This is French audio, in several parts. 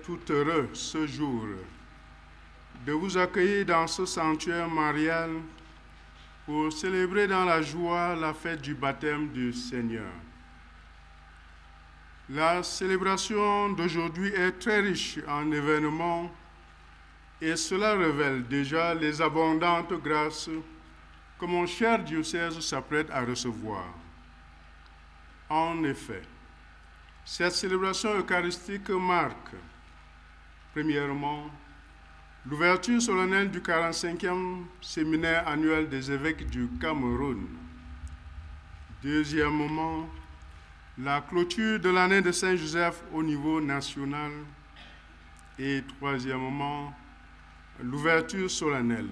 tout heureux ce jour de vous accueillir dans ce sanctuaire marial pour célébrer dans la joie la fête du baptême du Seigneur. La célébration d'aujourd'hui est très riche en événements et cela révèle déjà les abondantes grâces que mon cher diocèse s'apprête à recevoir. En effet, cette célébration eucharistique marque, premièrement, l'ouverture solennelle du 45e séminaire annuel des évêques du Cameroun. Deuxièmement, la clôture de l'année de Saint-Joseph au niveau national. Et troisièmement, l'ouverture solennelle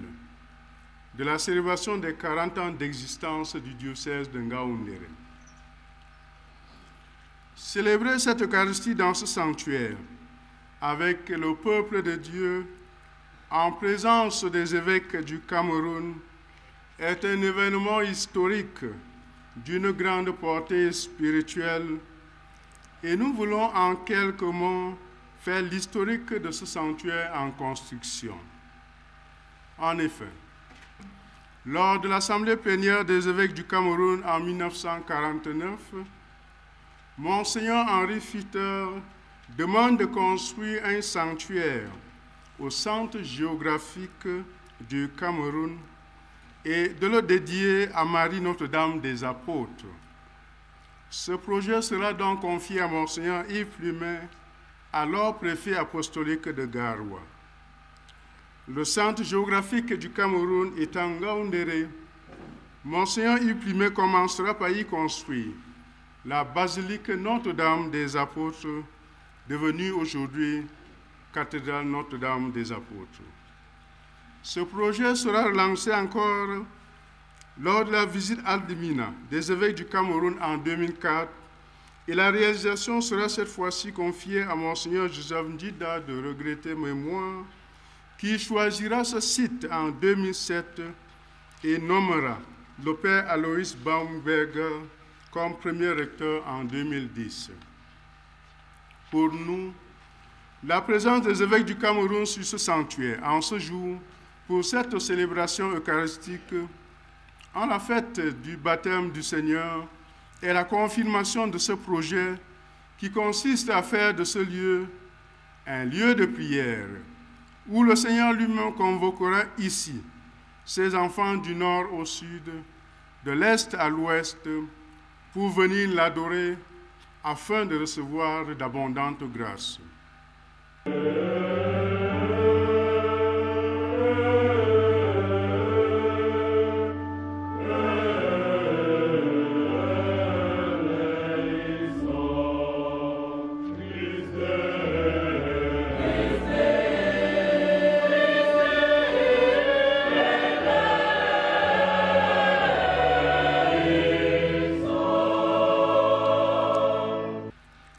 de la célébration des 40 ans d'existence du diocèse de Ngaoundéré. Célébrer cette Eucharistie dans ce sanctuaire avec le peuple de Dieu en présence des évêques du Cameroun est un événement historique d'une grande portée spirituelle et nous voulons en quelques mots faire l'historique de ce sanctuaire en construction. En effet, lors de l'Assemblée plénière des évêques du Cameroun en 1949, Monseigneur Henri Fitter demande de construire un sanctuaire au centre géographique du Cameroun et de le dédier à Marie Notre-Dame des Apôtres. Ce projet sera donc confié à Monseigneur Yves Plumet, alors préfet apostolique de Garoua. Le centre géographique du Cameroun étant Ngaoundéré, Monseigneur Yves Plumet commencera par y construire la basilique Notre-Dame des Apôtres, devenue aujourd'hui cathédrale Notre-Dame des Apôtres. Ce projet sera relancé encore lors de la visite à Aldimina des évêques du Cameroun en 2004 et la réalisation sera cette fois-ci confiée à Monseigneur Joseph Ndida de regrettée mémoire qui choisira ce site en 2007 et nommera le père Alois Baumberger comme premier recteur en 2010. Pour nous, la présence des évêques du Cameroun sur ce sanctuaire en ce jour pour cette célébration eucharistique en la fête du baptême du Seigneur est la confirmation de ce projet qui consiste à faire de ce lieu un lieu de prière où le Seigneur lui-même convoquera ici ses enfants du nord au sud, de l'est à l'ouest, pour venir l'adorer afin de recevoir d'abondantes grâces.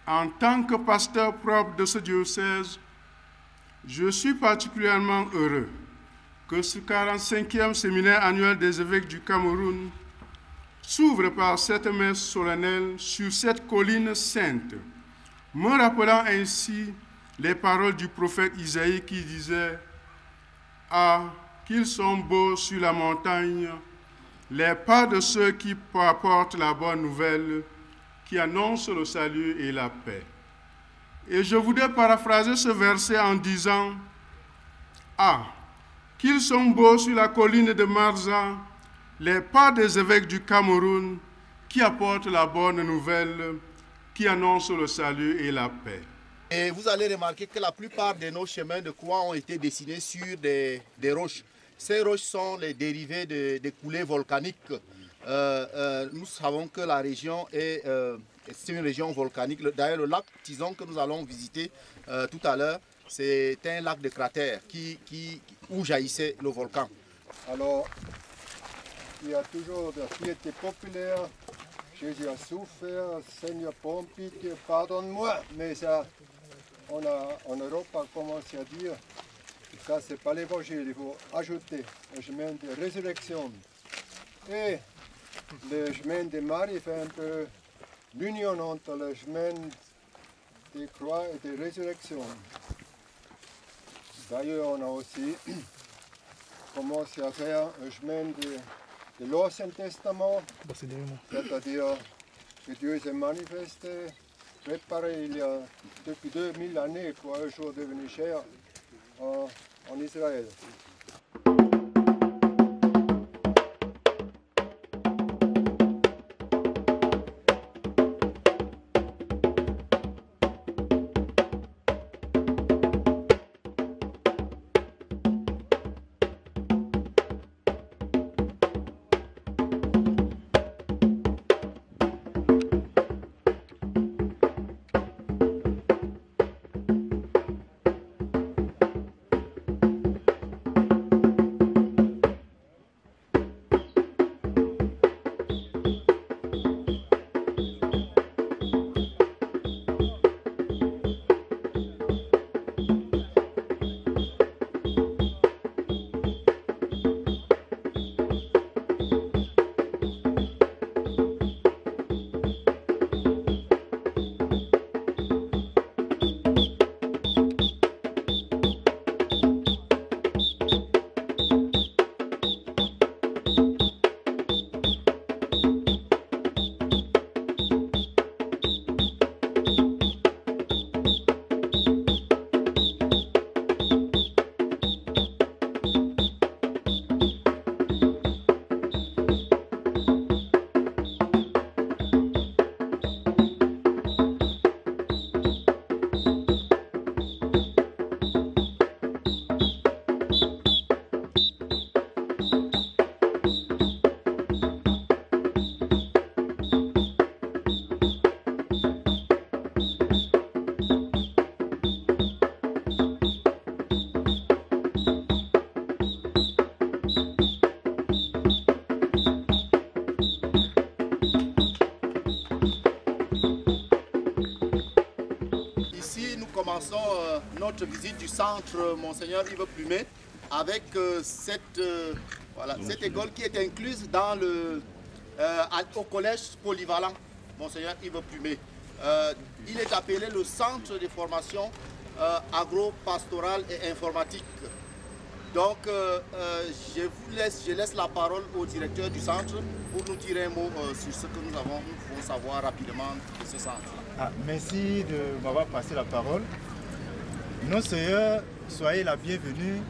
En tant que pasteur propre de ce diocèse, je suis particulièrement heureux que ce 45e séminaire annuel des évêques du Cameroun s'ouvre par cette messe solennelle sur cette colline sainte, me rappelant ainsi les paroles du prophète Isaïe qui disait « Ah, qu'ils sont beaux sur la montagne, les pas de ceux qui apportent la bonne nouvelle, qui annonce le salut et la paix. » Et je voudrais paraphraser ce verset en disant « Ah, qu'ils sont beaux sur la colline de Marza, les pas des évêques du Cameroun, qui apportent la bonne nouvelle, qui annoncent le salut et la paix. » Et vous allez remarquer que la plupart de nos chemins de croix ont été dessinés sur des roches. Ces roches sont les dérivés des coulées volcaniques. Nous savons que la région c'est une région volcanique. D'ailleurs, le lac Tizon que nous allons visiter tout à l'heure, c'est un lac de cratère où jaillissait le volcan. Alors, il y a toujours la piété populaire. Jésus a souffert, Seigneur Pompite, pardonne-moi. Mais ça, en Europe, on a commencé à dire que ça, c'est pas l'évangile, il faut ajouter le chemin de résurrection. Et le chemin de Marie fait un peu l'union entre le chemin de croix et de résurrection. D'ailleurs, on a aussi commencé à faire un chemin de l'Ancien Testament, c'est-à-dire que Dieu s'est manifesté, préparé il y a depuis 2000 années pour un jour devenir chair en Israël. Commençons notre visite du centre Monseigneur Yves Plumet avec cette école qui est incluse dans au collège polyvalent Monseigneur Yves Plumet. Il est appelé le centre de formation agro-pastorale et informatique. Donc je laisse la parole au directeur du centre pour nous dire un mot sur ce que nous pouvons savoir rapidement de ce centre. Merci de m'avoir passé la parole. Nos seigneurs, soyez la bienvenue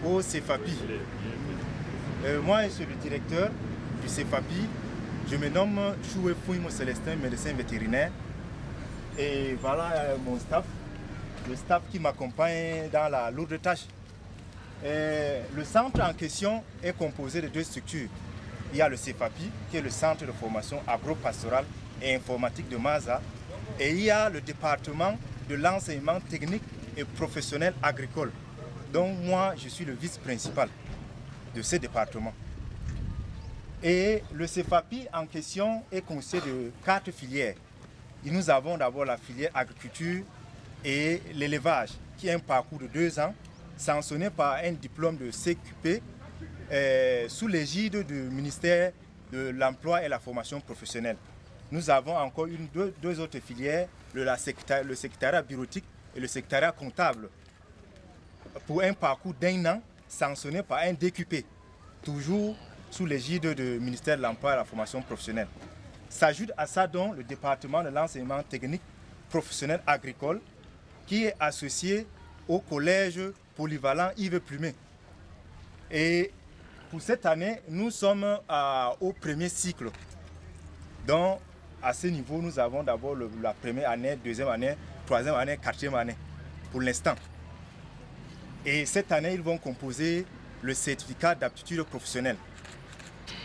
au CEFAPI. Moi, je suis le directeur du CEFAPI. Je me nomme Choué Fouimo Célestin, médecin vétérinaire. Et voilà mon staff, le staff qui m'accompagne dans la lourde tâche. Le centre en question est composé de deux structures. Il y a le CEFAPI, qui est le centre de formation agro-pastorale et informatique de Maza. Et il y a le département de l'enseignement technique et professionnel agricole. Donc moi, je suis le vice-principal de ce département. Et le CEFAPI en question est constitué de 4 filières. Et nous avons d'abord la filière agriculture et l'élevage, qui est un parcours de 2 ans, sanctionné par un diplôme de CQP sous l'égide du ministère de l'Emploi et la formation professionnelle. Nous avons encore deux autres filières, le secrétariat bureautique et le secrétariat comptable, pour un parcours d'1 an sanctionné par un DQP, toujours sous l'égide du ministère de l'Emploi et la formation professionnelle. S'ajoute à ça donc le département de l'enseignement technique professionnel agricole, qui est associé au collège polyvalent Yves Plumet. Et pour cette année, nous sommes au premier cycle. Donc, à ce niveau, nous avons d'abord la première année, deuxième année, troisième année, quatrième année, pour l'instant. Et cette année, ils vont composer le certificat d'aptitude professionnelle.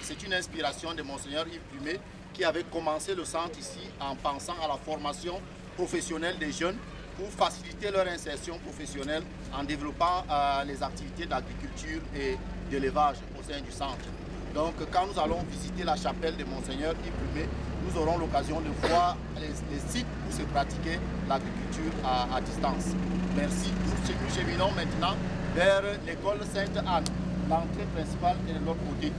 C'est une inspiration de Monseigneur Yves Plumet qui avait commencé le centre ici en pensant à la formation professionnelle des jeunes pour faciliter leur insertion professionnelle en développant les activités d'agriculture et d'élevage au sein du centre. Donc quand nous allons visiter la chapelle de Monseigneur Yves Plumet, nous aurons l'occasion de voir les sites où se pratiquait l'agriculture à distance. Merci. Nous cheminons maintenant vers l'école Sainte-Anne. L'entrée principale est de l'autre côté.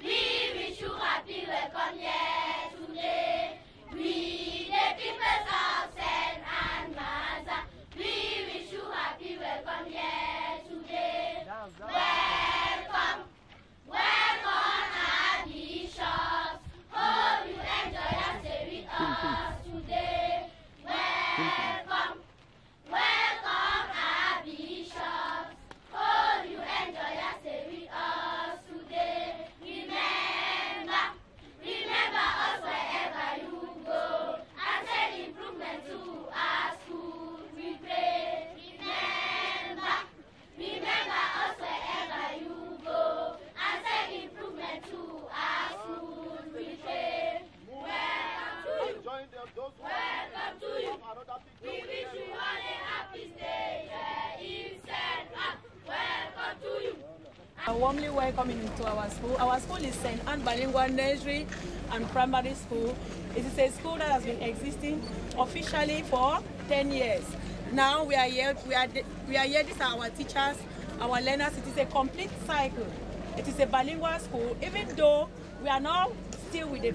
We wish you happy welcome here today. We the people today. Welcome, welcome our bishops. Oh, you enjoy your stay with us today. Remember, remember us wherever you go. And send improvement to our school. We pray. Remember, remember us wherever you go. And send improvement to our school. We pray. Welcome to you. We wish you all a happy stay here in St. Anne. Welcome to you. A warmly welcoming into our school. Our school is St. Anne Bilingual Nursery and Primary School. It is a school that has been existing officially for 10 years. Now we are here. We are here. These are our teachers, our learners. It is a complete cycle. It is a bilingual school, even though we are now still with the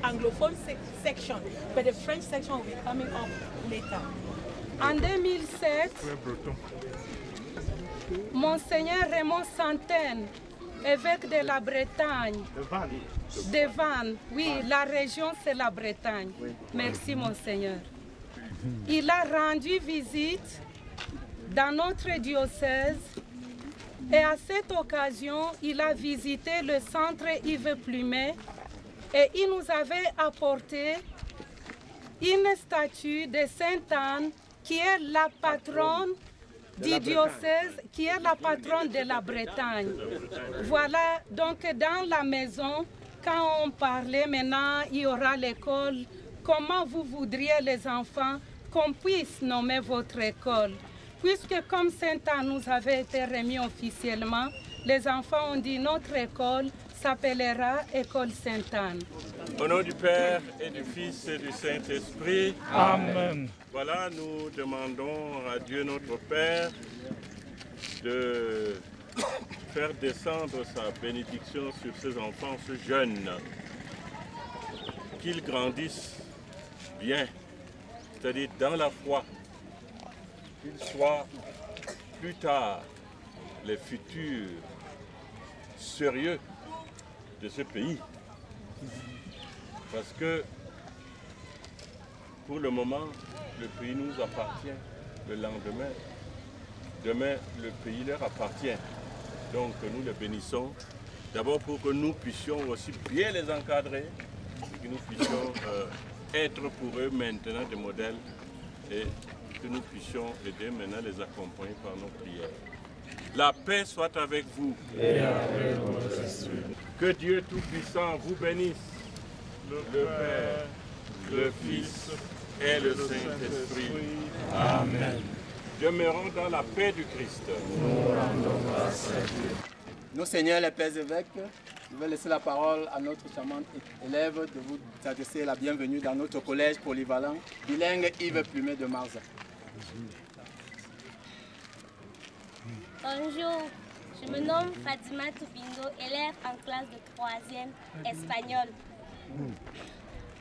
anglophone section, but the French section will be coming up later. En 2007, Monseigneur Raymond Santen, évêque de la Bretagne, de Vannes, oui, la région c'est la Bretagne. Merci Monseigneur. Il a rendu visite dans notre diocèse et à cette occasion, il a visité le centre Yves Plumet et il nous avait apporté une statue de Sainte Anne qui est la patronne du diocèse, qui est la patronne de la Bretagne. Voilà, donc dans la maison, quand on parlait maintenant, il y aura l'école, comment vous voudriez les enfants qu'on puisse nommer votre école. Puisque comme Sainte Anne nous avait été remis officiellement, les enfants ont dit notre école s'appellera École Sainte Anne. Au nom du Père et du Fils et du Saint-Esprit. Amen. Voilà, nous demandons à Dieu notre Père de faire descendre sa bénédiction sur ces enfants, ce jeunes, qu'ils grandissent bien, c'est-à-dire dans la foi, qu'ils soient plus tard les futurs sérieux de ce pays. Parce que pour le moment, le pays nous appartient. Le lendemain, demain, le pays leur appartient. Donc nous les bénissons. D'abord pour que nous puissions aussi bien les encadrer, que nous puissions être pour eux maintenant des modèles et que nous puissions aider maintenant les accompagner par nos prières. La paix soit avec vous. Et avec votre esprit. Que Dieu Tout-Puissant vous bénisse, le Père, le Fils et le Saint-Esprit. Amen. Demeurons dans la paix du Christ. Nous rendons grâce à Dieu. Nos seigneurs, les pères évêques, je vais laisser la parole à notre charmante élève de vous adresser la bienvenue dans notre collège polyvalent bilingue Yves Plumet de Marza. Bonjour, je me nomme Fatima Tubindo, élève en classe de 3e espagnol.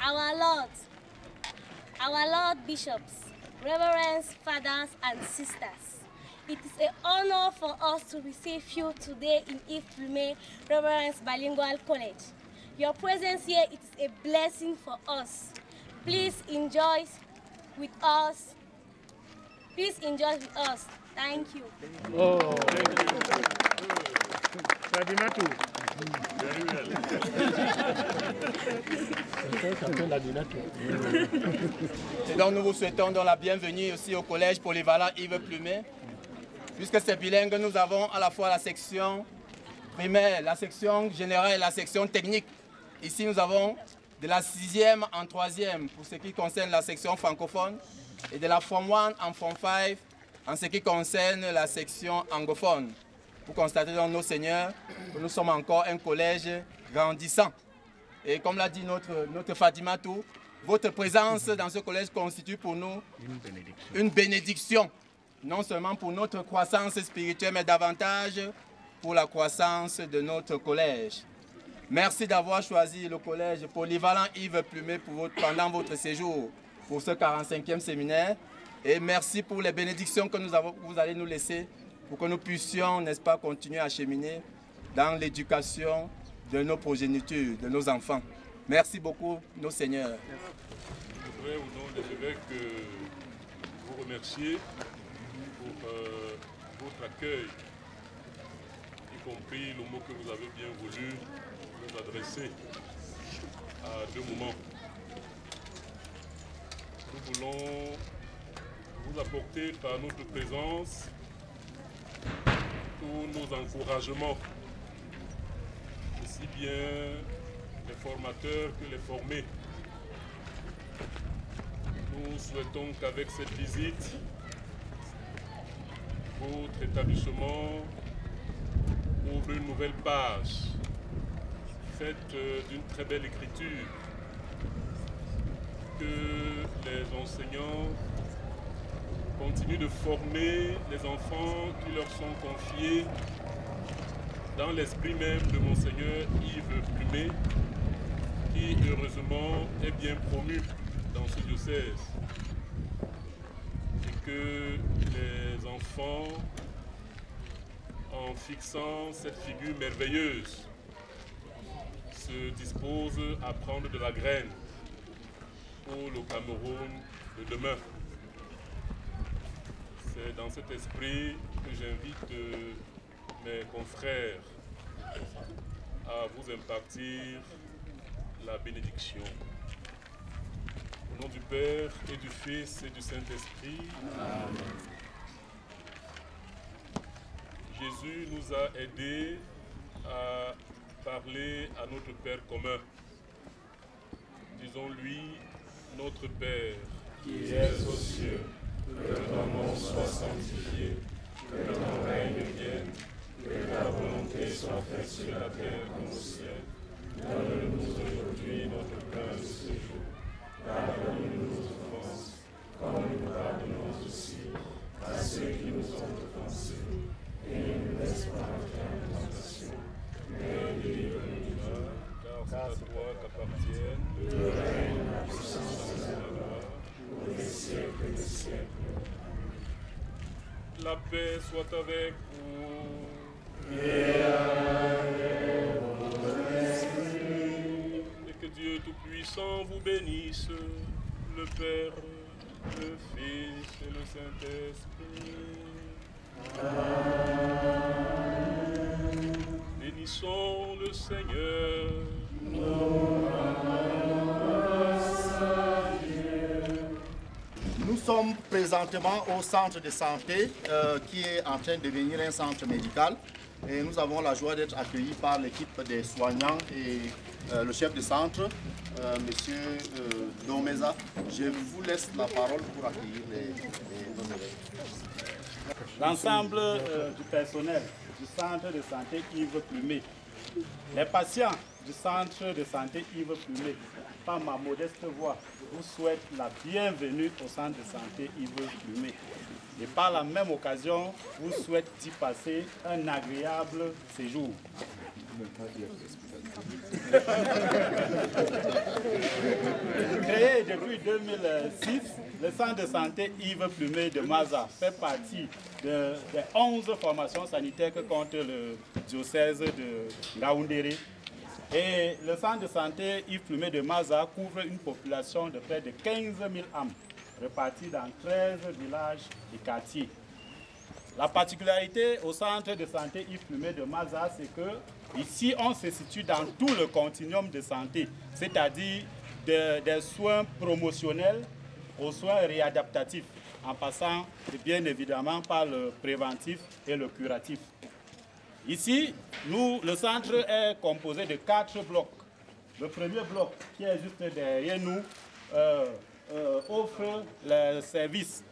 Our Lord Bishops, Reverends, Fathers and Sisters, it is an honor for us to receive you today in Yves Plumet Reverends Bilingual College. Your presence here is a blessing for us. Please enjoy with us. Please enjoy with us. Thank you. Oh, thank you. Fadimatu. Very Et donc nous vous souhaitons donc la bienvenue aussi au collège polyvalent Yves Plumet. Puisque c'est bilingue, nous avons à la fois la section primaire, la section générale et la section technique. Ici nous avons de la 6e en 3e pour ce qui concerne la section francophone et de la Form 1 en Form 5 en ce qui concerne la section anglophone. Vous constatez donc, nos seigneurs, que nous sommes encore un collège grandissant. Et comme l'a dit notre Fatima Tou, votre présence dans ce collège constitue pour nous une bénédiction. Non seulement pour notre croissance spirituelle, mais davantage pour la croissance de notre collège. Merci d'avoir choisi le collège polyvalent Yves Plumet pendant votre séjour pour ce 45e séminaire. Et merci pour les bénédictions que vous allez nous laisser pour que nous puissions, n'est-ce pas, continuer à cheminer dans l'éducation de nos progénitures, de nos enfants. Merci beaucoup, nos seigneurs. Je voudrais vous remercier pour votre accueil, y compris le mot que vous avez bien voulu nous adresser à deux moments. Nous voulons vous apporter par notre présence tous nos encouragements, aussi bien les formateurs que les formés. Nous souhaitons qu'avec cette visite, votre établissement ouvre une nouvelle page, faite d'une très belle écriture, que les enseignants continuent de former les enfants qui leur sont confiés dans l'esprit même de Monseigneur Yves Plumet, qui heureusement est bien promu dans ce diocèse. Et que les enfants, en fixant cette figure merveilleuse, se disposent à prendre de la graine pour le Cameroun de demain. C'est dans cet esprit que j'invite mes confrères à vous impartir la bénédiction. Au nom du Père et du Fils et du Saint-Esprit. Amen. Jésus nous a aidés à parler à notre Père commun. Disons-lui, notre Père, qui es aux cieux, que ton nom soit sanctifié, que ton règne vienne, que ta volonté soit faite sur la terre comme au ciel. Donne-nous aujourd'hui notre pain de ce jour. Pardonne-nous nos offenses, comme nous pardonnons aussi à ceux qui nous ont offensés. Et ne nous laisse pas entrer en tentation, mais délivre-nous du mal, car c'est à toi qu'appartiennent le règne, la puissance et la gloire, pour les siècles des siècles. La paix soit avec vous. Et avec votre esprit. Et que Dieu Tout-Puissant vous bénisse, le Père, le Fils et le Saint-Esprit. Bénissons le Seigneur. Nous sommes présentement au centre de santé qui est en train de devenir un centre médical. Et nous avons la joie d'être accueillis par l'équipe des soignants et le chef de centre, M. Domeza. Je vous laisse la parole pour accueillir nos élèves. L'ensemble du personnel du centre de santé Yves Plumet, les patients du centre de santé Yves Plumet, par ma modeste voix, vous souhaite la bienvenue au centre de santé Yves Plumet. Et par la même occasion, vous souhaite d'y passer un agréable séjour. Créé depuis 2006, le centre de santé Yves Plumet de Maza fait partie des 11 formations sanitaires que compte le diocèse de Ngaoundéré. Et le centre de santé Yves Plumet de Maza couvre une population de près de 15 000 âmes, réparties dans 13 villages et quartiers. La particularité au centre de santé Yves Plumet de Maza, c'est que ici, on se situe dans tout le continuum de santé, c'est-à-dire des soins promotionnels aux soins réadaptatifs, en passant bien évidemment par le préventif et le curatif. Ici, le centre est composé de 4 blocs. Le premier bloc, qui est juste derrière nous, offre les services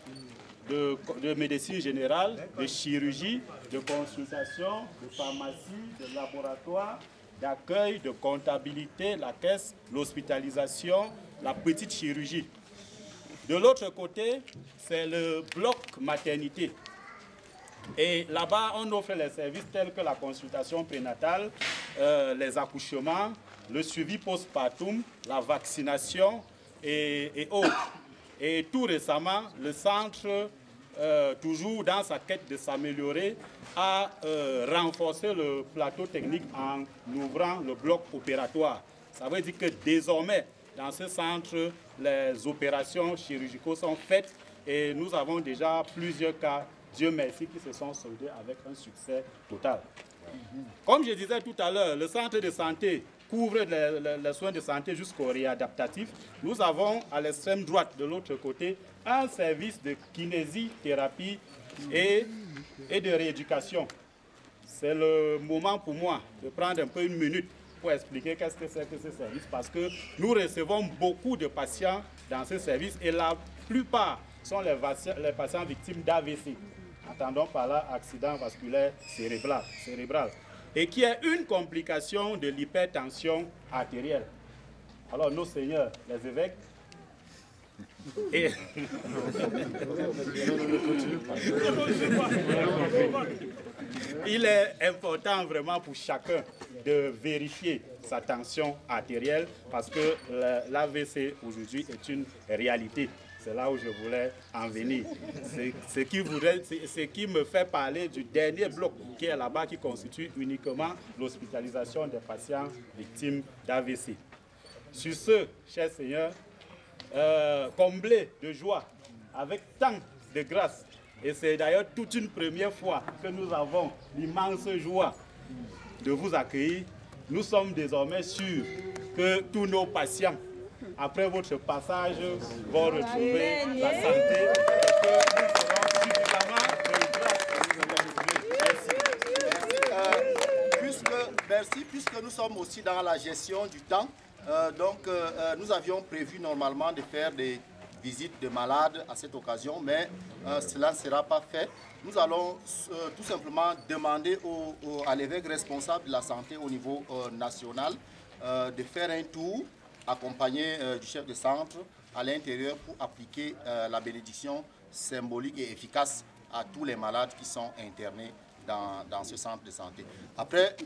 de médecine générale, de chirurgie, de consultation, de pharmacie, de laboratoire, d'accueil, de comptabilité, la caisse, l'hospitalisation, la petite chirurgie. De l'autre côté, c'est le bloc maternité. Et là-bas, on offre les services tels que la consultation prénatale, les accouchements, le suivi postpartum, la vaccination et autres. Et tout récemment, le centre, toujours dans sa quête de s'améliorer, a renforcé le plateau technique en ouvrant le bloc opératoire. Ça veut dire que désormais, dans ce centre, les opérations chirurgicales sont faites et nous avons déjà plusieurs cas, Dieu merci, qui se sont soldés avec un succès total. Comme je disais tout à l'heure, le centre de santé couvre les soins de santé jusqu'au réadaptatif. Nous avons à l'extrême droite, de l'autre côté, un service de kinésithérapie et de rééducation. C'est le moment pour moi de prendre un peu une minute pour expliquer qu'est-ce que c'est que ce service, parce que nous recevons beaucoup de patients dans ce service et la plupart sont les patients victimes d'AVC. Entendons par là accident vasculaire cérébral, et qui est une complication de l'hypertension artérielle. Alors nos seigneurs, les évêques, et il est important vraiment pour chacun de vérifier sa tension artérielle parce que l'AVC aujourd'hui est une réalité. C'est là où je voulais en venir. Ce qui me fait parler du dernier bloc qui est là-bas, qui constitue uniquement l'hospitalisation des patients victimes d'AVC. Sur ce, chers seigneurs, comblés de joie, avec tant de grâce, et c'est d'ailleurs toute une première fois que nous avons l'immense joie de vous accueillir, nous sommes désormais sûrs que tous nos patients, après votre passage, vont retrouver la santé et que nous serons suffisamment de grâce. Puisque nous sommes aussi dans la gestion du temps, nous avions prévu normalement de faire des visites de malades à cette occasion, mais cela ne sera pas fait. Nous allons tout simplement demander à l'évêque responsable de la santé au niveau national de faire un tour accompagné du chef de centre à l'intérieur pour appliquer la bénédiction symbolique et efficace à tous les malades qui sont internés dans ce centre de santé. Après,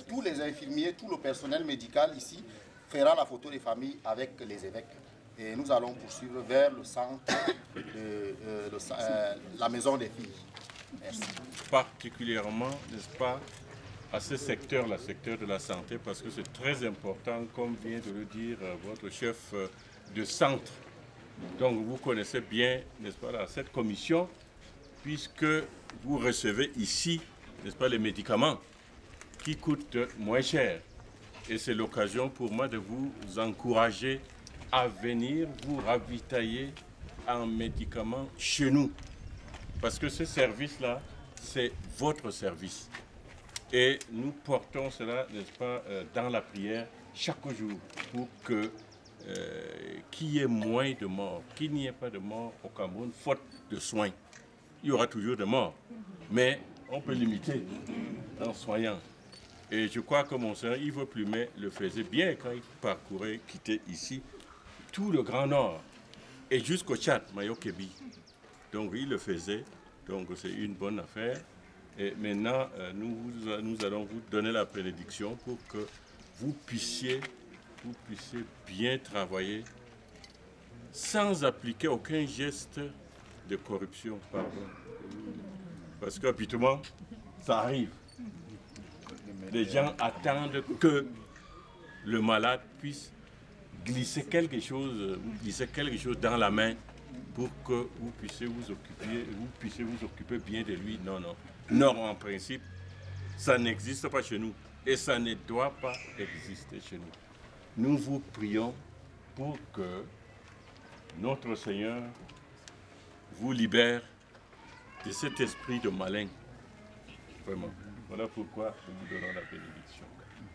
tous les infirmiers, tout le personnel médical ici fera la photo des familles avec les évêques. Et nous allons poursuivre vers le centre de la maison des filles. Merci. Particulièrement, n'est-ce pas, à ce secteur, le secteur de la santé, parce que c'est très important, comme vient de le dire votre chef de centre. Donc vous connaissez bien, n'est-ce pas, cette commission, puisque vous recevez ici, n'est-ce pas, les médicaments qui coûtent moins cher. Et c'est l'occasion pour moi de vous encourager à venir vous ravitailler en médicaments chez nous. Parce que ce service-là, c'est votre service. Et nous portons cela, n'est-ce pas, dans la prière chaque jour pour que qu'il y ait moins de morts, qu'il n'y ait pas de morts au Cameroun, faute de soins. Il y aura toujours de morts, mais on peut limiter en soignant. Et je crois que mon Seigneur Yves Plumet le faisait bien quand il parcourait, quittait ici, tout le Grand Nord et jusqu'au Tchad, Mayo-Kébi. Donc il le faisait, donc c'est une bonne affaire. Et maintenant, nous allons vous donner la bénédiction pour que vous puissiez bien travailler sans appliquer aucun geste de corruption. Pardon. Parce qu'habituellement, ça arrive. Les gens attendent que le malade puisse glisser quelque chose dans la main pour que vous puissiez vous occuper bien de lui. Non, non. Non, en principe, ça n'existe pas chez nous et ça ne doit pas exister chez nous. Nous vous prions pour que notre Seigneur vous libère de cet esprit de malin. Vraiment. Voilà pourquoi nous vous donnons la bénédiction.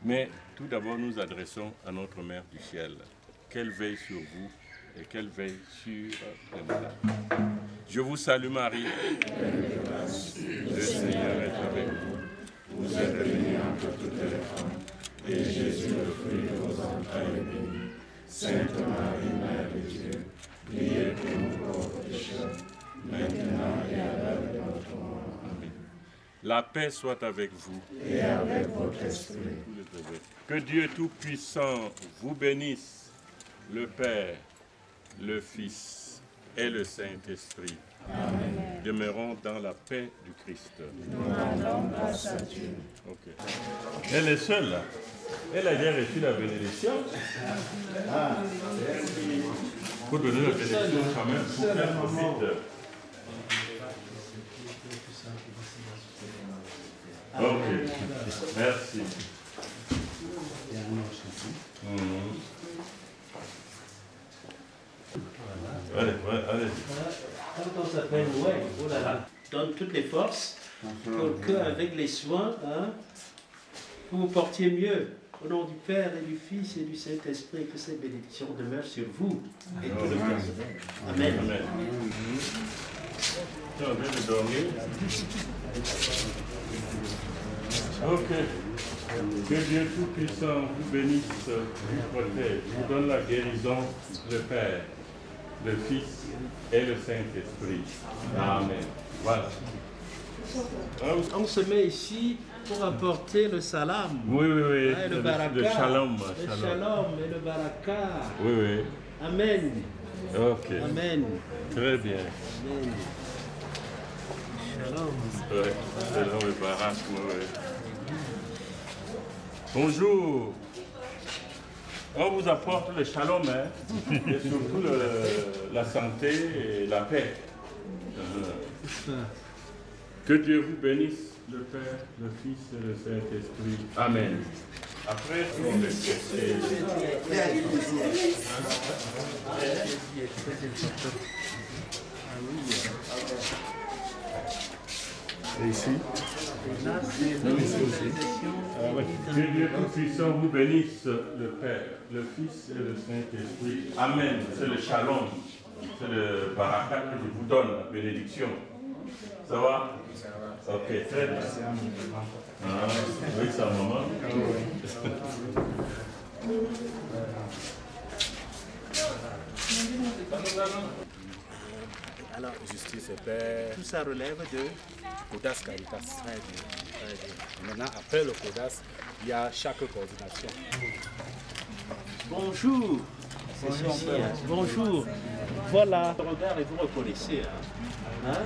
Mais tout d'abord, nous adressons à notre Mère du ciel, qu'elle veille sur vous et qu'elle veille sur les malades. Je vous salue Marie. Le Seigneur est avec vous. Vous êtes bénie entre toutes les femmes, et Jésus, le fruit de vos entrailles, est béni. Sainte Marie, Mère de Dieu, priez pour nous pauvres pécheurs, maintenant et à l'heure de notre mort. Amen. La paix soit avec vous. Et avec votre esprit. Que Dieu Tout-Puissant vous bénisse, le Père, le Fils et le Saint-Esprit. Amen. Demeurons dans la paix du Christ. Nous rendons grâce à Dieu. Okay. Elle est seule là. Elle a déjà reçu la bénédiction. Ah, faut donner la bénédiction quand même pour qu'elle profite. Ok, merci. Allez. Quand on s'appelle, ouais, oh là là, donne toutes les forces pour qu'avec les soins, vous vous portiez mieux. Au nom du Père et du Fils et du Saint-Esprit, que cette bénédiction demeure sur vous et tout le personnel. Amen. Amen. On vient de dormir. Ok. Que Dieu Tout-Puissant vous bénisse, vous protège, vous donne la guérison, le Père, le Fils et le Saint-Esprit. Amen. Voilà. On se met ici pour apporter le salam. Oui. Et le baraka. Le shalom. Le shalom et le baraka. Oui. Amen. Ok. Amen. Très bien. Amen. Shalom. Ouais. Shalom et barak. Oui. Bonjour. On vous apporte le shalom, et surtout la santé et la paix. Que Dieu vous bénisse, le Père, le Fils et le Saint-Esprit. Amen. Après, on va Et ici? Que Dieu Tout-Puissant vous bénisse, le Père, le Fils et le Saint-Esprit. Amen. C'est le shalom. C'est le baraka que je vous donne, la bénédiction. Ça va? Ok, très bien. Oui, c'est un moment. Alors, justice et paix, tout ça relève de CODAS Caritas. Très bien. Maintenant, après le CODAS, il y a chaque coordination. Bonjour. Bonjour. Voilà. Regard et vous reconnaissez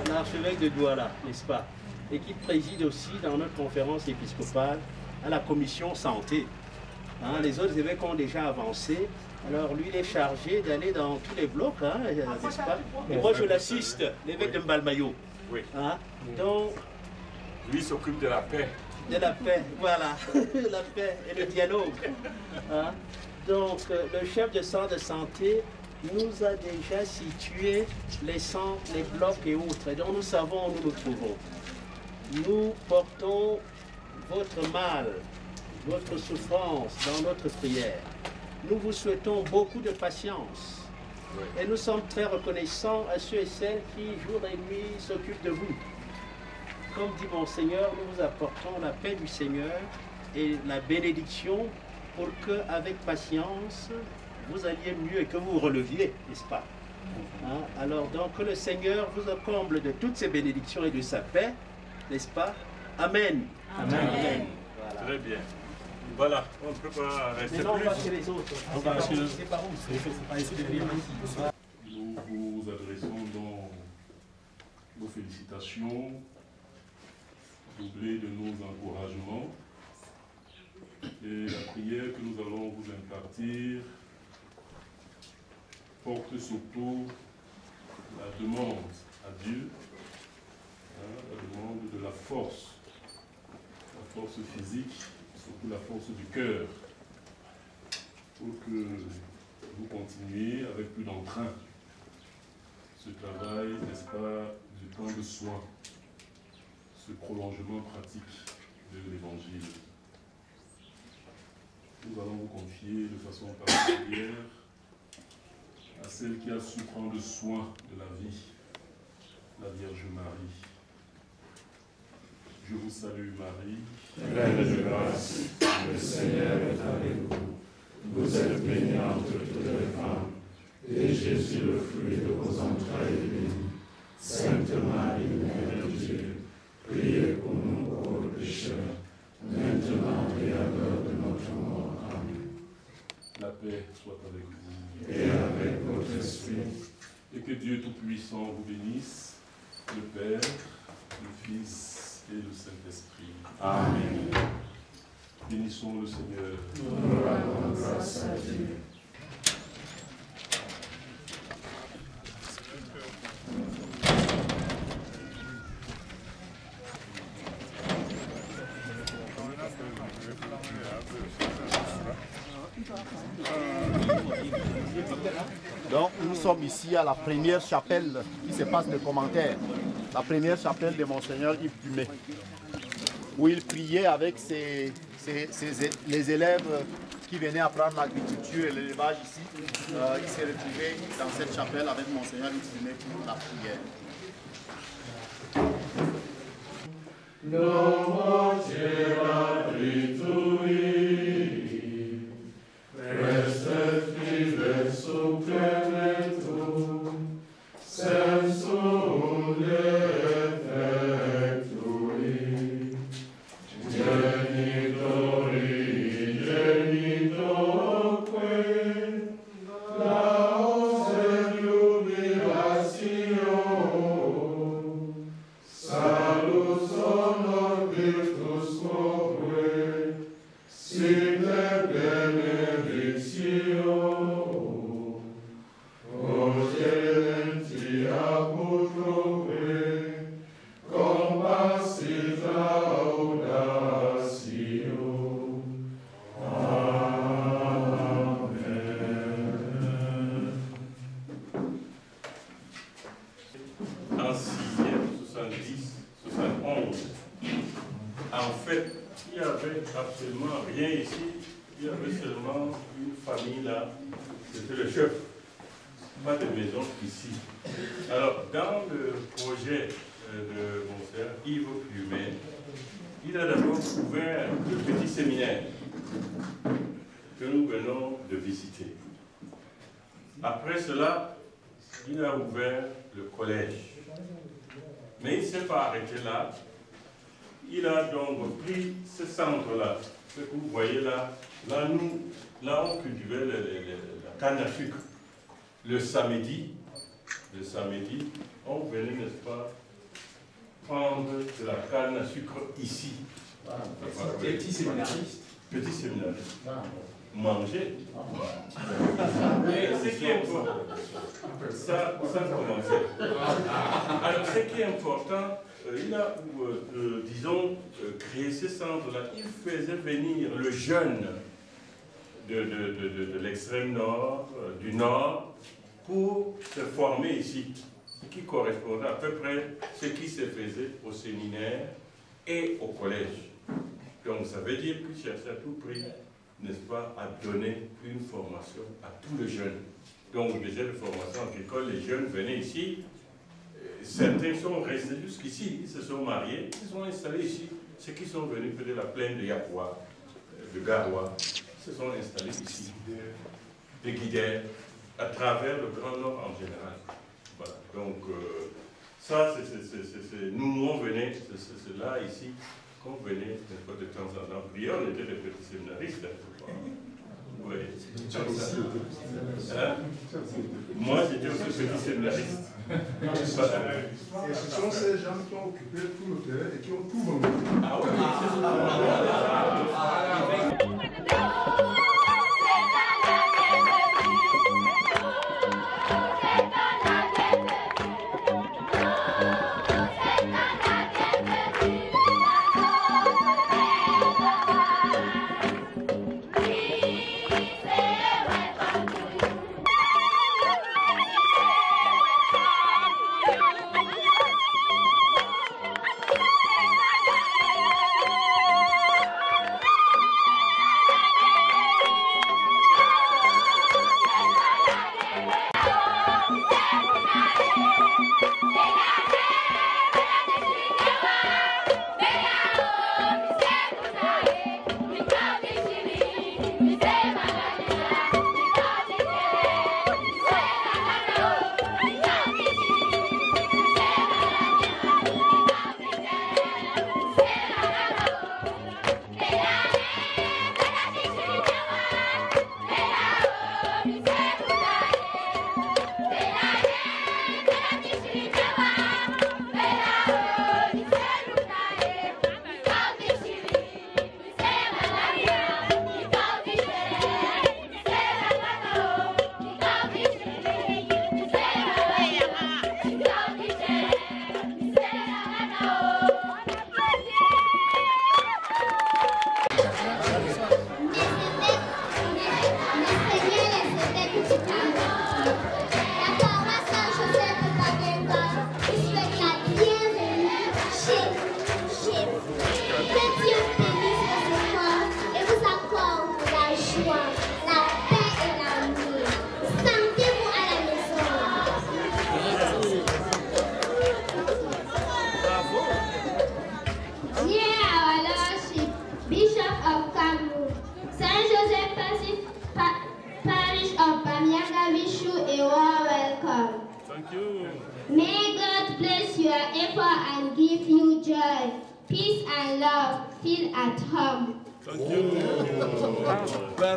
l'archevêque de Douala, n'est-ce pas? Et qui préside aussi dans notre conférence épiscopale à la commission santé. Les autres évêques ont déjà avancé. Alors lui, il est chargé d'aller dans tous les blocs, n'est-ce pas? Et moi, je l'assiste, l'évêque de Mbalmayo. Oui. Donc, lui s'occupe de la paix. De la paix, voilà. La paix et le dialogue. Donc, le chef de centre de santé nous a déjà situé les centres, les blocs et autres. Et donc, nous savons où nous nous trouvons. Nous portons votre mal, votre souffrance dans notre prière. Nous vous souhaitons beaucoup de patience. Et nous sommes très reconnaissants à ceux et celles qui, jour et nuit, s'occupent de vous. Comme dit mon Seigneur, nous vous apportons la paix du Seigneur et la bénédiction pour qu'avec patience, vous alliez mieux et que vous vous releviez, n'est-ce pas? Alors donc que le Seigneur vous comble de toutes ces bénédictions et de sa paix, n'est-ce pas? Amen. Amen. Voilà. Très bien. Voilà, on ne peut pas rester plus. On va chez les autres. On va chez les C'est par où? C'est pas ici de venir ici. Nous vous adressons donc nos félicitations, doublées de nos encouragements. Et la prière que nous allons vous impartir porte surtout la demande à Dieu, la demande de la force physique, surtout la force du cœur, pour que vous continuiez avec plus d'entrain ce travail, n'est-ce pas, du temps de soins, ce prolongement pratique de l'Évangile. Nous allons vous confier de façon particulière à celle qui a su prendre soin de la vie, la Vierge Marie. Je vous salue Marie, pleine de grâce, le Seigneur est avec vous. Vous êtes bénie entre toutes les femmes, et Jésus, le fruit de vos entrailles, est béni. Sainte Marie, Mère de Dieu, priez pour nous pauvres pécheurs, maintenant et à l'heure de notre mort. Amen. La paix soit avec vous. Et avec votre esprit. Et que Dieu Tout-Puissant vous bénisse, le Père, le Fils et le Saint-Esprit. Amen. Bénissons le Seigneur. Nous rendons grâce à Dieu. Donc nous sommes ici à la première chapelle qui se passe de commentaires. La première chapelle de Monseigneur Yves Dumais, où il priait avec les élèves qui venaient apprendre l'agriculture et l'élevage ici. Il s'est retrouvé dans cette chapelle avec Monseigneur Yves Dumais pour la prière. Après cela, il a ouvert le collège. Mais il ne s'est pas arrêté là. Il a donc pris ce centre-là. Ce que vous voyez là, là on cultivait la canne à sucre. Le samedi, on venait, n'est-ce pas, prendre de la canne à sucre ici. Petit séminariste. Petit séminariste. Manger. Mais ce qui est important, ça commençait. Alors ce qui est important, il a, disons, créé ce centre-là. Il faisait venir le jeune de l'extrême nord, du nord, pour se former ici, ce qui correspondait à peu près à ce qui se faisait au séminaire et au collège. Donc ça veut dire qu'il cherchait à tout prix, n'est-ce pas, à donner une formation à tous les jeunes. Donc déjà de formation agricole, les jeunes venaient ici, certains sont restés jusqu'ici, ils se sont mariés, ils se sont installés ici. Ceux qui sont venus de la plaine de Yapoua, de Garoua, se sont installés ici, de Guidère, à travers le Grand Nord en général. Voilà. Donc ça, nous on venait, c'est là, ici, qu'on venait de temps en temps prier, on était des petits séminaristes. Oui. Hein? Moi, j'étais aussi petit séminariste. Et ce sont ces gens qui ont occupé tout le terrain et qui ont tout vendu. Ah oui, c'est ça. May God bless your effort and give you joy, peace and love. Feel at home.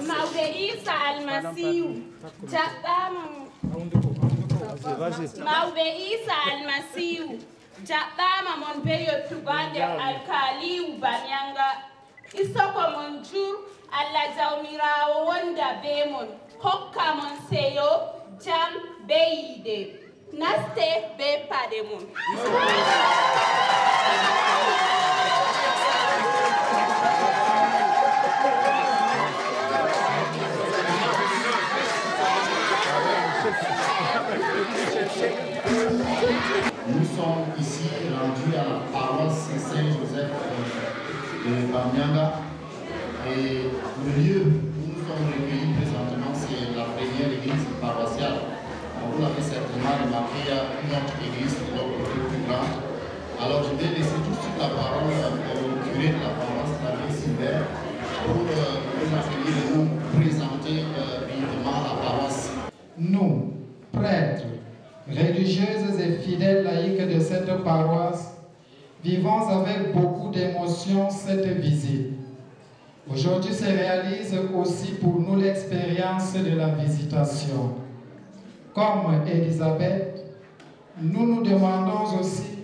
Mauveisa Almasiu, Mauveisa Almasiu, Jabama Monbeyo Tubande Alkaliu Banyanga, Isoko Monjur, Alazaumira Wanda Bemon, Hokka Monseyo, Jam Beide, Naste Be Pademon. Nous sommes ici rendus à la paroisse Saint-Joseph de Bamianga et le lieu où nous sommes recueillis présentement, c'est la première église paroissiale. Vous l'avez certainement remarqué, il y a une autre église qui est plus grande. Alors je vais laisser tout de suite la parole au curé de la paroisse, l'abbé Sylvain, pour nous accueillir et nous présenter brièvement la paroisse. Nous, prêtres, religieuses et fidèles laïcs de cette paroisse, vivons avec beaucoup d'émotion cette visite. Aujourd'hui se réalise aussi pour nous l'expérience de la visitation. Comme Elisabeth, nous nous demandons aussi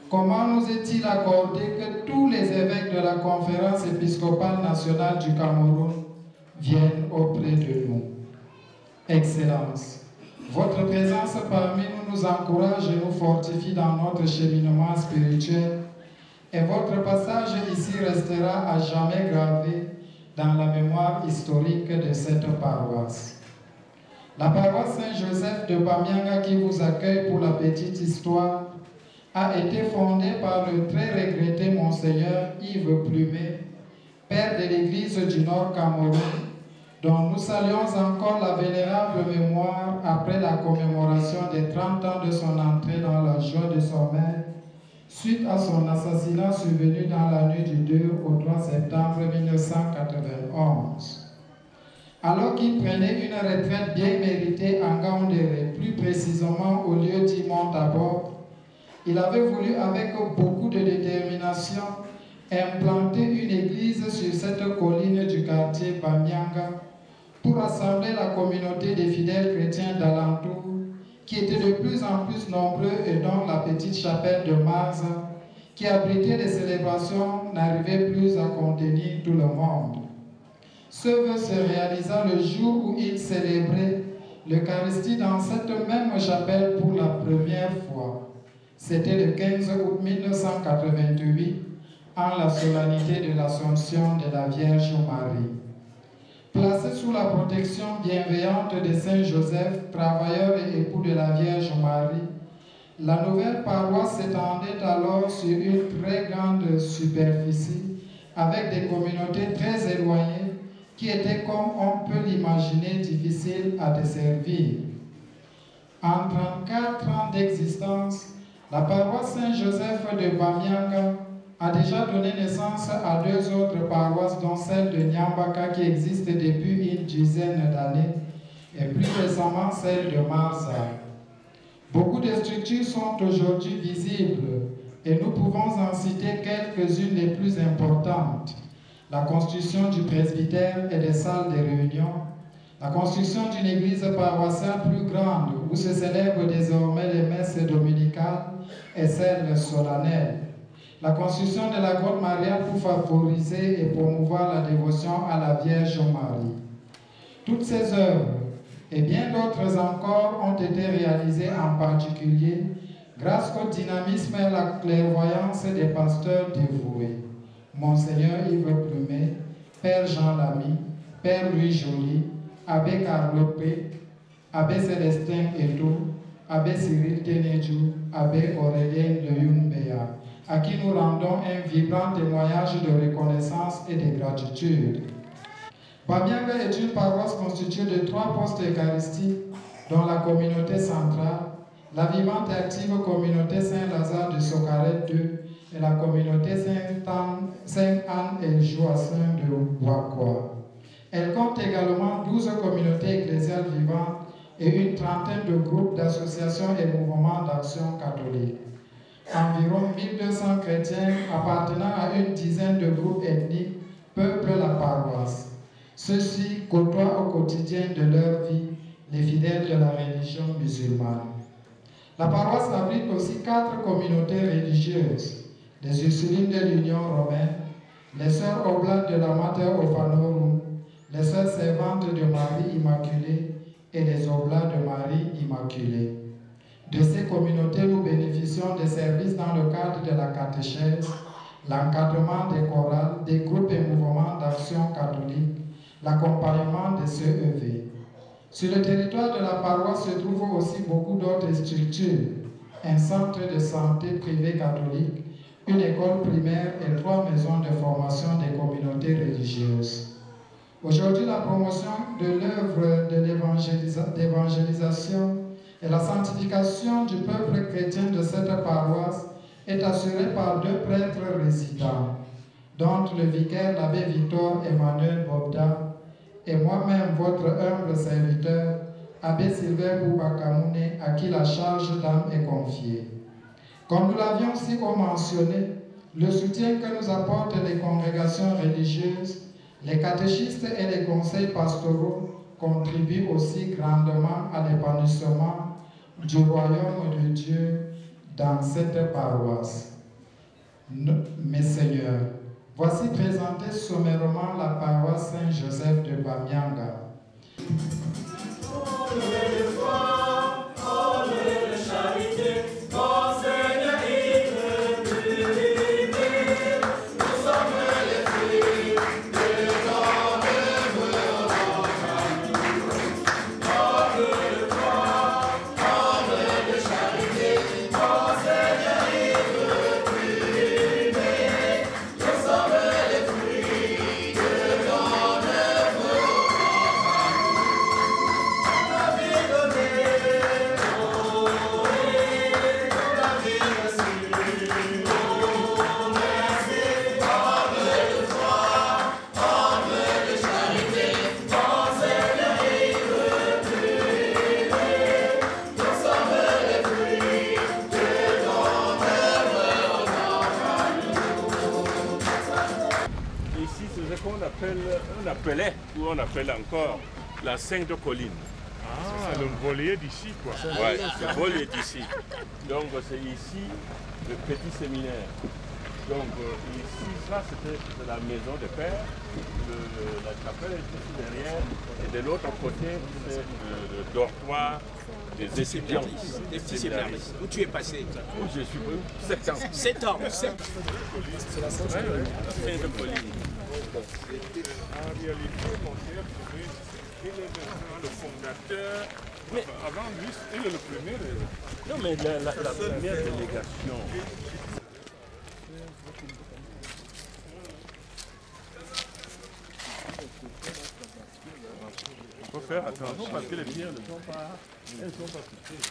comment nous est-il accordé que tous les évêques de la Conférence épiscopale nationale du Cameroun viennent auprès de nous. Excellence, votre présence parmi nous nous encourage et nous fortifie dans notre cheminement spirituel et votre passage ici restera à jamais gravé dans la mémoire historique de cette paroisse. La paroisse Saint-Joseph de Bamianga qui vous accueille pour la petite histoire a été fondée par le très regretté Monseigneur Yves Plumet, père de l'Église du Nord Cameroun, dont nous saluons encore la vénérable mémoire après la commémoration des 30 ans de son entrée dans la joie de son maître, suite à son assassinat survenu dans la nuit du 2 au 3 septembre 1991. Alors qu'il prenait une retraite bien méritée en Gaoundéré, plus précisément au lieu dit Montabor, il avait voulu avec beaucoup de détermination implanter une église sur cette colline du quartier Bamianga pour rassembler la communauté des fidèles chrétiens d'alentour qui étaient de plus en plus nombreux et dont la petite chapelle de Marza, qui abritait les célébrations, n'arrivait plus à contenir tout le monde. Ce vœu se réalisa le jour où il célébrait l'Eucharistie dans cette même chapelle pour la première fois. C'était le 15 août 1988, en la solennité de l'Assomption de la Vierge Marie. Placé sous la protection bienveillante de Saint Joseph, travailleur et époux de la Vierge Marie, la nouvelle paroisse s'étendait alors sur une très grande superficie, avec des communautés très éloignées qui étaient, comme on peut l'imaginer, difficiles à desservir. En 34 ans d'existence, la paroisse Saint-Joseph de Bamianga a déjà donné naissance à 2 autres paroisses, dont celle de Nyambaka qui existe depuis une dizaine d'années, et plus récemment celle de Marza. Beaucoup de structures sont aujourd'hui visibles et nous pouvons en citer quelques-unes les plus importantes. La construction du presbytère et des salles de réunion, la construction d'une église paroissiale plus grande où se célèbrent désormais les messes dominicales et celles solennelles, la construction de la grotte mariale pour favoriser et promouvoir la dévotion à la Vierge Marie. Toutes ces œuvres et bien d'autres encore ont été réalisées en particulier grâce au dynamisme et à la clairvoyance des pasteurs dévoués. Monseigneur Yves Plumet, Père Jean Lamy, Père Louis Joly, Abbé Carlopé, Abbé Célestin Eto, Abbé Cyril Ténédjou, Abbé Aurélien de Yunbea, à qui nous rendons un vibrant témoignage de reconnaissance et de gratitude. Bamianga est une paroisse constituée de 3 postes eucharistiques, dont la communauté centrale, la vivante et active communauté Saint-Lazare de Socaret 2 et la communauté Sainte-Anne et Joassin de Bois-Quoi. Elle compte également 12 communautés ecclésiales vivantes et une trentaine de groupes d'associations et mouvements d'action catholique. Environ 1200 chrétiens appartenant à une dizaine de groupes ethniques peuplent la paroisse. Ceux-ci côtoient au quotidien de leur vie les fidèles de la religion musulmane. La paroisse abrite aussi 4 communautés religieuses, les Ursulines de l'Union romaine, les Sœurs Oblates de la Mater Ophanorum, les Sœurs Servantes de Marie Immaculée et les Oblats de Marie Immaculée. De ces communautés, nous bénéficions des services dans le cadre de la catéchèse, l'encadrement des chorales, des groupes et mouvements d'action catholique, l'accompagnement des CEV. Sur le territoire de la paroisse se trouvent aussi beaucoup d'autres structures, un centre de santé privé catholique, une école primaire et 3 maisons de formation des communautés religieuses. Aujourd'hui, la promotion de l'œuvre de l'évangélisation et la sanctification du peuple chrétien de cette paroisse est assurée par 2 prêtres résidents, dont le vicaire l'abbé Victor Emmanuel Bobda et moi-même, votre humble serviteur, abbé Sylvain Boubacamoune, à qui la charge d'âme est confiée. Comme nous l'avions aussi mentionné, le soutien que nous apportent les congrégations religieuses, les catéchistes et les conseils pastoraux contribuent aussi grandement à l'épanouissement du royaume de Dieu dans cette paroisse. Mes seigneurs, voici présentée sommairement la paroisse Saint-Joseph de Bamianga. On appelle encore la Sainte Colline. Ah, le volier d'ici, quoi. Oui, le volier d'ici. Donc c'est ici le petit séminaire. Donc ici, ça c'était la maison de père, la chapelle est ici derrière, et de l'autre côté c'est le dortoir des étudiants. Des petits séminaristes. Où tu es passé? Où je suis 7 ans. 7 ans. C'est la Sainte Colline. En réalité, mon père, il est le fondateur. Mais avant lui, il est le premier. Non, mais la première délégation. Il faut faire attention parce que les pierres ne sont pas. Elles ne sont pas touchées.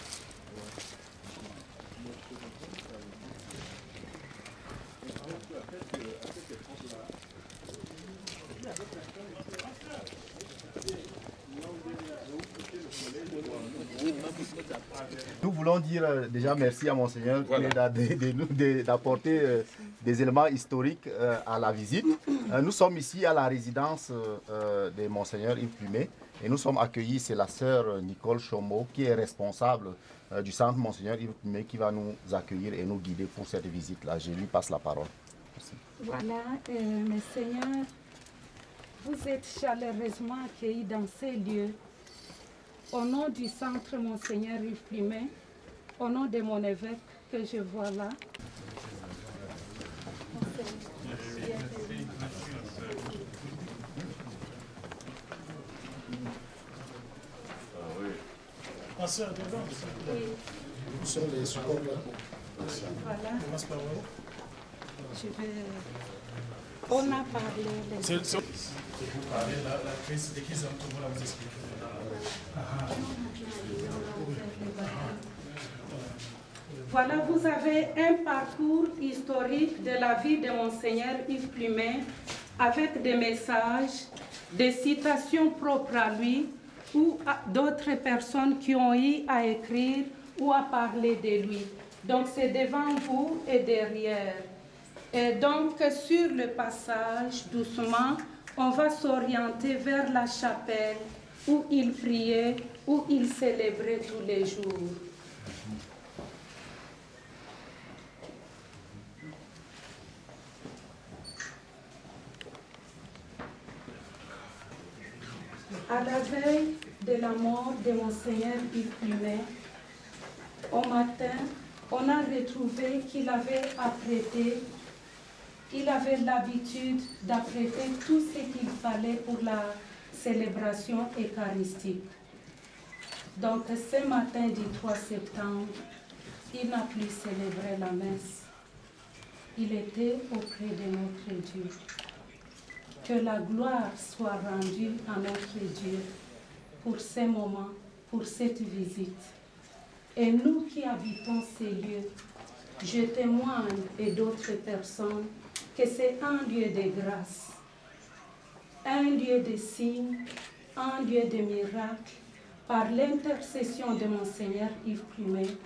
Nous voulons dire déjà merci à Monseigneur d'apporter des éléments historiques à la visite. Nous sommes ici à la résidence de Monseigneur Yves Plumet et nous sommes accueillis, c'est la sœur Nicole Chomeau qui est responsable du centre Monseigneur Yves Plumet qui va nous accueillir et nous guider pour cette visite-là. Je lui passe la parole. Merci. Voilà, mes seigneurs, vous êtes chaleureusement accueillis dans ces lieux. Au nom du centre Monseigneur Yves Plumet, au nom de mon évêque que je vois là. Où sont les supports là? Voilà. Je vais... On a parlé. C'est vous parlez la crise de qui ça va vous expliquer. Voilà, vous avez un parcours historique de la vie de Monseigneur Yves Plumet avec des messages, des citations propres à lui ou d'autres personnes qui ont eu à écrire ou à parler de lui. Donc c'est devant vous et derrière. Et donc sur le passage, doucement, on va s'orienter vers la chapelle où il priait, où il célébrait tous les jours. À la veille de la mort de Monseigneur Yves Plumet, au matin, on a retrouvé qu'il avait apprêté, il avait l'habitude d'apprêter tout ce qu'il fallait pour la célébration eucharistique. Donc ce matin du 3 septembre, il n'a plus célébré la messe. Il était auprès de notre Dieu. Que la gloire soit rendue à notre Dieu pour ces moments, pour cette visite. Et nous qui habitons ces lieux, je témoigne et d'autres personnes que c'est un lieu de grâce, un lieu de signes, un lieu de miracles. Par l'intercession de Monseigneur Yves Plumet,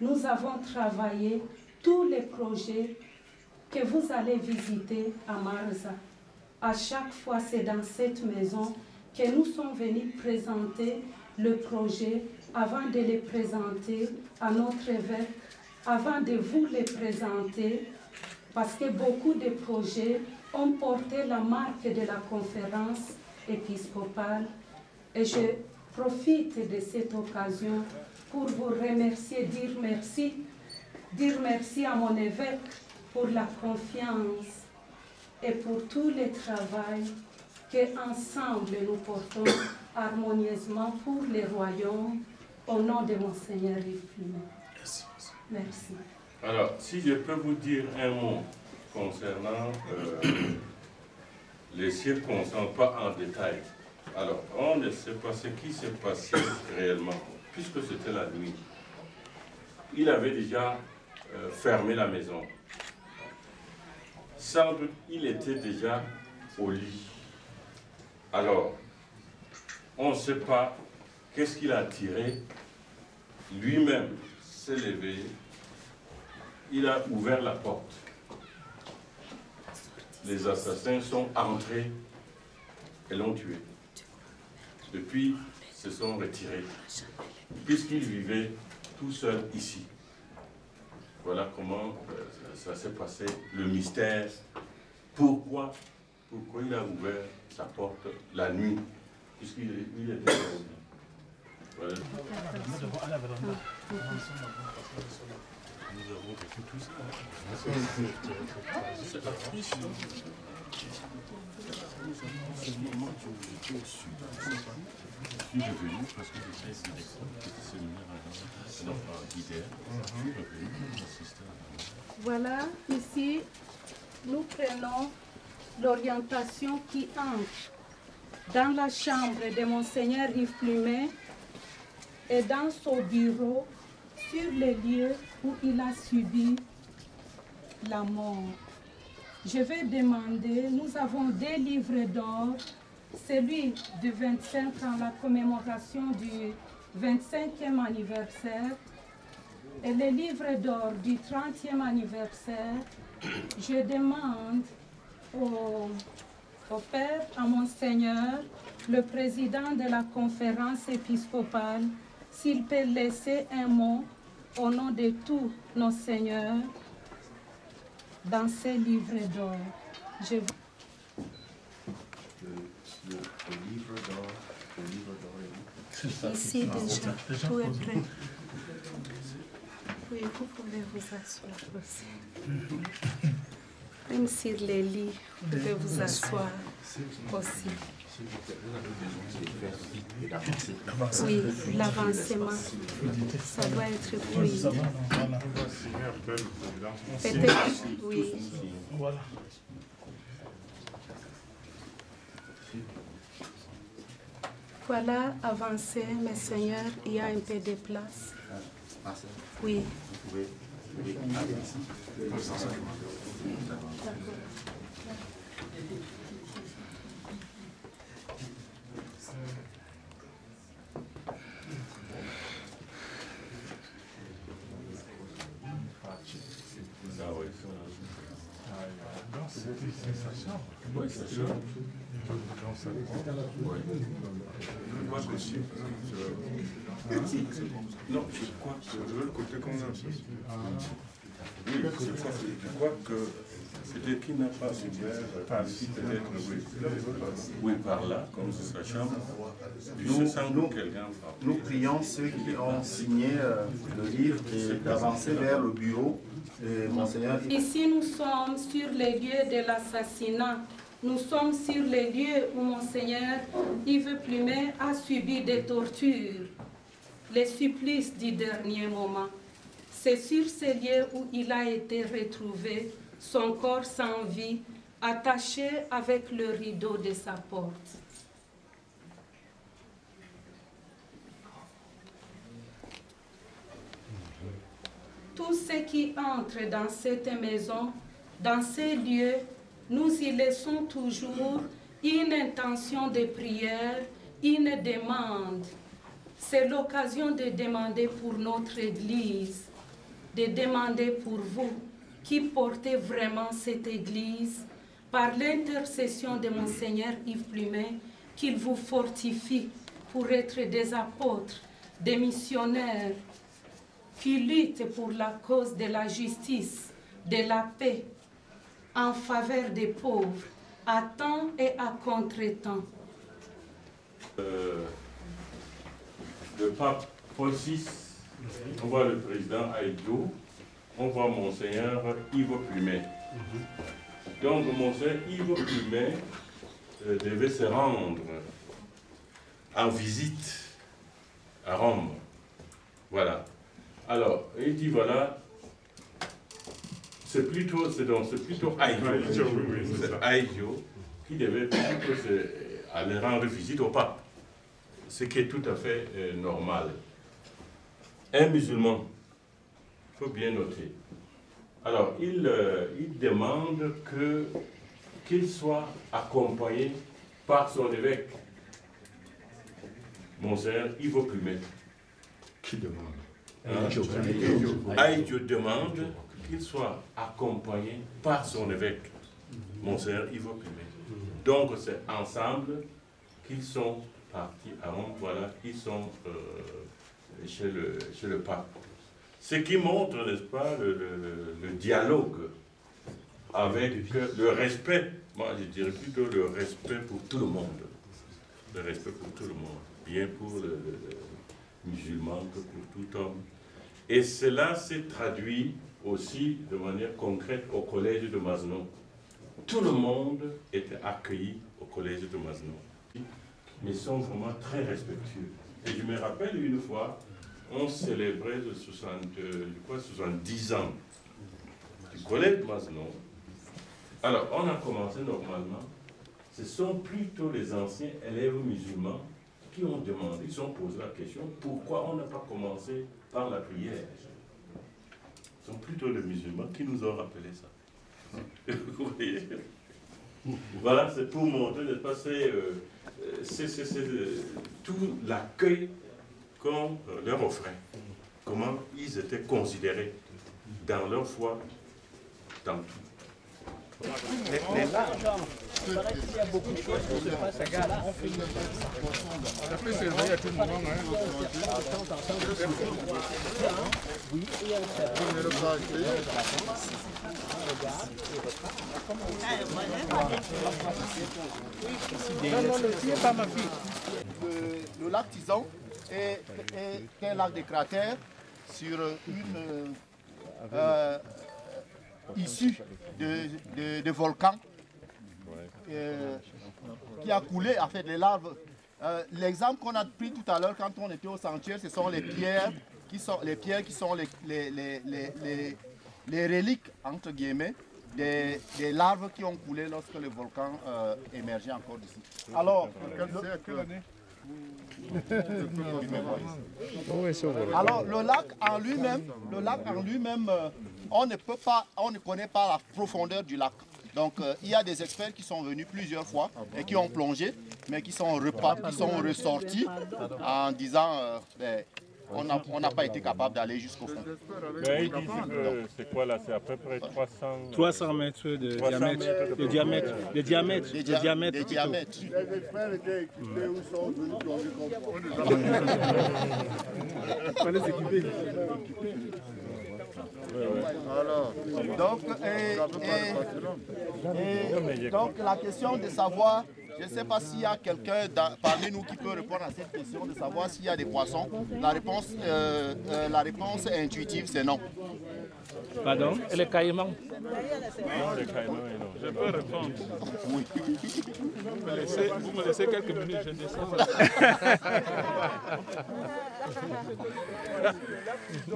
nous avons travaillé tous les projets que vous allez visiter à Marza. À chaque fois, c'est dans cette maison que nous sommes venus présenter le projet avant de les présenter à notre évêque, avant de vous les présenter, parce que beaucoup de projets ont porté la marque de la conférence épiscopale. Et je profite de cette occasion pour vous remercier, dire merci à mon évêque pour la confiance et pour tout le travail qu'ensemble nous portons harmonieusement pour le royaume, au nom de Monseigneur Yves Plumet. Merci. Alors, si je peux vous dire un mot concernant les circonstances, pas en détail. Alors, on ne sait pas ce qui s'est passé réellement, puisque c'était la nuit. Il avait déjà fermé la maison. Sans doute, il était déjà au lit. Alors, on ne sait pas qu'est-ce qu'il a tiré. Lui-même s'est levé. Il a ouvert la porte. Les assassins sont entrés et l'ont tué. Depuis, se sont retirés, puisqu'il vivait tout seul ici. Voilà comment ça s'est passé, le mystère. Pourquoi il a ouvert sa porte la nuit, puisqu'il était là. Voilà. Nous avons vécu tout ça. C'est la triche. C'est le moment où j'étais au sud. Je suis revenu parce que j'ai fait une élection, petit séminaire à Guidère. Je suis revenu pour assister à la. Voilà, ici, nous prenons l'orientation qui entre dans la chambre de Monseigneur Yves Plumet et dans son bureau sur les lieux où il a subi la mort. Je vais demander, nous avons des livres d'or, celui de 25 ans, la commémoration du 25e anniversaire, et les livres d'or du 30e anniversaire. Je demande au Père, à Monseigneur, le président de la conférence épiscopale, s'il peut laisser un mot au nom de tous nos seigneurs dans ces livres d'or. Le livre d'or, ici déjà, tout est prêt. Oui, vous pouvez vous asseoir aussi. Même sur les lits, vous pouvez vous asseoir aussi. Oui, l'avancement, ça doit être fluide. Peut-être, oui. Voilà, avancez, mes seigneurs, il y a un peu de place. Oui. Oui, ça change. Moi, je suis. Non, je crois que. Je veux le côté qu'on a. Oui, je crois que. Peut-être qu'il n'a pas ouvert, ici peut-être, oui, par là, comme c'est sa chambre. Nous prions ceux qui ont signé le livre d'avancer vers le bureau. Monseigneur. Ici, nous sommes sur les lieux de l'assassinat. Nous sommes sur les lieux où Monseigneur Yves Plumet a subi des tortures, les supplices du dernier moment. C'est sur ces lieux où il a été retrouvé, son corps sans vie, attaché avec le rideau de sa porte. Tous ceux qui entrent dans cette maison, dans ces lieux, nous y laissons toujours une intention de prière, une demande. C'est l'occasion de demander pour notre Église, de demander pour vous qui portez vraiment cette Église, par l'intercession de Monseigneur Yves Plumet, qu'il vous fortifie pour être des apôtres, des missionnaires, qui luttent pour la cause de la justice, de la paix, en faveur des pauvres, à temps et à contre-temps. Le pape Paul VI, on voit le président Aïdjo, on voit Monseigneur Yves Plumet. Donc Monseigneur Yves Plumet devait se rendre en visite à Rome. Voilà. Alors, il dit voilà, c'est plutôt Aïdjo qui devait plutôt aller rendre visite au pape, ce qui est tout à fait normal. Un musulman, il faut bien noter. Alors, il demande qu'il soit accompagné par son évêque, Monseigneur Yves Plumet. Qui demande? Aïdjo demande qu'il soit accompagné par son évêque, Monseigneur Yves Plumet. Donc c'est ensemble qu'ils sont partis à Rome, voilà, qu'ils sont chez le pape. Ce qui montre, n'est-ce pas, le dialogue avec le respect, moi je dirais plutôt le respect pour tout le monde. Le respect pour tout le monde, bien pour le musulman que pour tout homme. Et cela s'est traduit aussi de manière concrète au collège de Masnou. Tout le monde était accueilli au collège de Masnou. Mais ils sont vraiment très respectueux. Et je me rappelle une fois, on célébrait le 70 ans du collège de Masnou. Alors, on a commencé normalement. Ce sont plutôt les anciens élèves musulmans qui ont demandé, ils ont posé la question, pourquoi on n'a pas commencé par la prière? Ce sont plutôt les musulmans qui nous ont rappelé ça. Vous voyez? Voilà, c'est pour montrer, n'est-ce pas, c'est tout l'accueil qu'on leur offrait. Comment ils étaient considérés dans leur foi, dans tout. Mais là, il paraît qu'il y a beaucoup de choses qui se passent à Gala. On fait une ça peut servir à tout le monde. Oui, il y a le lac Tizon est un lac de cratère sur une issue de volcan qui a coulé, en fait, les larves. L'exemple qu'on a pris tout à l'heure quand on était au sanctuaire, ce sont les pierres qui sont les reliques, entre guillemets, des larves qui ont coulé lorsque le volcan émergeait encore d'ici. Alors, quelle année? Alors le lac en lui-même, on ne connaît pas la profondeur du lac. Donc il y a des experts qui sont venus plusieurs fois et qui ont plongé, mais qui sont ressortis en disant on n'a pas été capable d'aller jusqu'au fond. Mais ils disent que c'est quoi là? C'est à peu près 300 mètres de diamètre. De diamètre. De diamètre. De diamètre. De diamètre. Les frères étaient équipés où sont venus plonger Il fallait s'équiper. Alors, donc la question de savoir, je ne sais pas s'il y a quelqu'un parmi nous qui peut répondre à cette question de savoir s'il y a des poissons. La réponse intuitive, c'est non. Pardon? Et les caïmans? Non, les caïmans, non. Je peux répondre. Oui. Vous me laissez quelques minutes, je descends.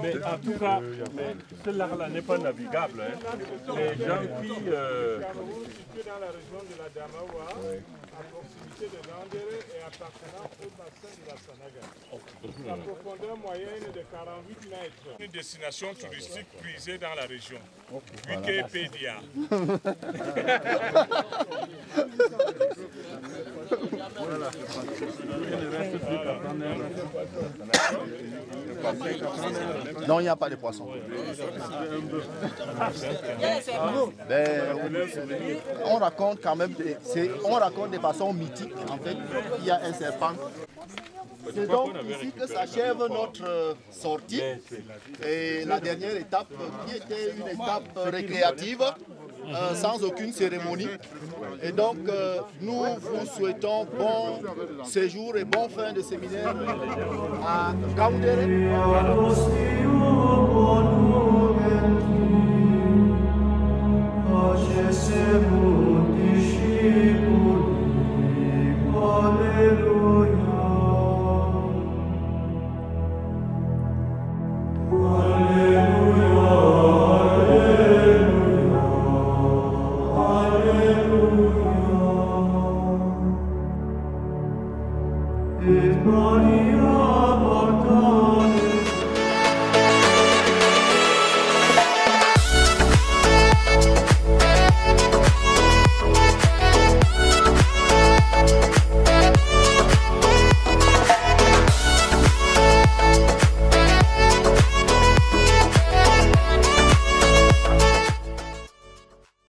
Mais en tout cas, ce lac-là n'est pas navigable. Hein. Les gens qui... Situé dans la région de la Damawa, à proximité de Nandere et appartenant au bassin de la Sanaga. La profondeur moyenne est de 48 mètres. Une destination touristique prisée dans la région. Wikipédia. Non, il n'y a pas de poissons. On raconte quand même des poissons mythiques, en fait. Il y a un serpent. C'est donc ici que s'achève notre sortie. Et la dernière étape, qui était une étape récréative, sans aucune cérémonie. Et donc, nous vous souhaitons bon séjour et bonne fin de séminaire à Ngaoundéré. Maria